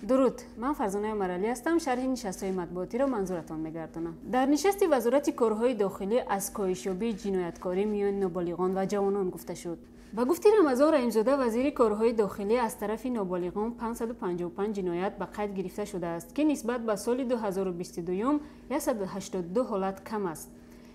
درود، من فرزانه مرلی هستم. شرح نشست‌های مطبوعاتی را منظورتان می‌گردانم. در نشست وزارت کارهای داخلی از کاهش‌یابی جنایتکاری میان نابالغان و جوانان گفته شد. با گفته رمضان رحیم‌زاده وزیر کارهای داخلی از طرف نابالغان 555 جنایت به قید گرفته شده است که نسبت به سال 2022 182 حالت کم است.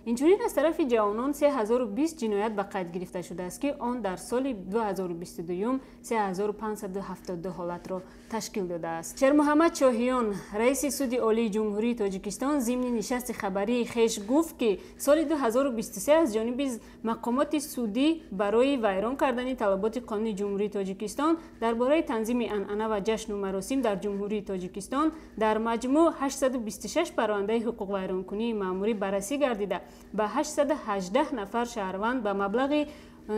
اینجوری از طرف جوانان 3020 جنایت به قید گرفته شده است که آن در سال 2022 3572 حالت را تشکیل داده است. شیر محمد شاهیان رئیس سود عالی جمهوری تاجیکستان ضمن نشست خبری خیش گفت که سال 2023 از جانب مقامات سودی برای ویران کردن طلبات قانونی جمهوری تاجیکستان درباره تنظیم عنعنه و جشن و مراسم در جمهوری تاجیکستان در مجموع 826 پرونده حقوق ویرانکنی مأموری بررسی گردیده به 818 نفر شهروند به مبلغ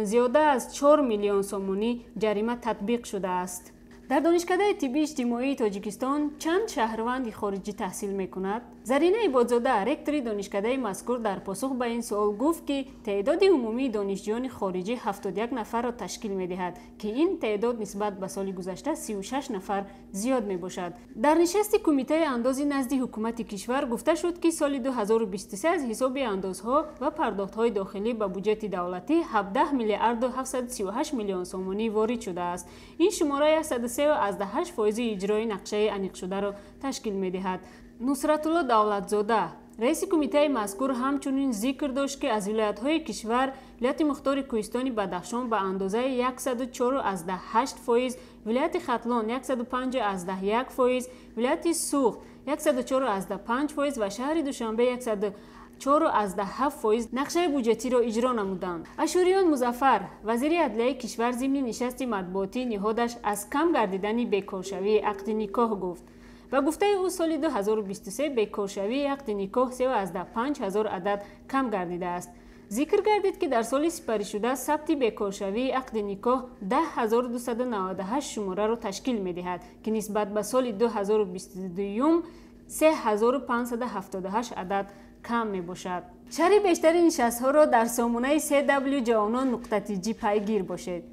زیاده از 4 میلیون سومانی جریمه تطبیق شده است. در دانشکده طبی اجتماعی تاجیکستان چند شهروند خارجی تحصیل میکند؟ زرینه عبادزاده رکتور دانشکده مذکور در پاسخ به این سوال گفت که تعداد عمومی دانشجویان خارجی 71 نفر را تشکیل میدهد که این تعداد نسبت به سال گذشته 36 نفر زیاد می باشد. در نشست کمیته اندازی نزد حکومت کشور گفته شد که سال 2023 از حساب اندازها و پرداخت‌های داخلی به بودجه دولتی 17 میلیارد و 738 میلیون سومانی وارد شده است. این شماره 103.8% اجرای نقشه انیق شده را تشکیل می‌دهد. نصرت الله دولتزاده رئیس کمیته مذکور همچنین ذکر داشت که از ولایت‌های کشور ولایت مختار کوهستان بدخشان به اندازه 104.8%، ولایت ختلان 105.1%، ولایت سوخت 104.5% و شهر دوشنبه 4.7% نقشه بودجتی را اجرا نمودند. اشوریان مظفر وزیر عدلیه کشور ضمن نشست مطبوعاتی نهادش از کم گردیدن بیکارشوی عقد نکاح گفت. و گفته او سال 2023 بیکارشوی عقد نکاح 3,500 عدد کم گردیده است. ذکر گردید که در سال سپری شده ثبت بیکارشوی عقد نکاح 10,298 شماره را تشکیل می‌دهد که نسبت به سال 2022 3,578 عدد کم می باشد. شرح بیشتر نشست‌ها را در سامانه www.javanon.tg پیگیر باشید.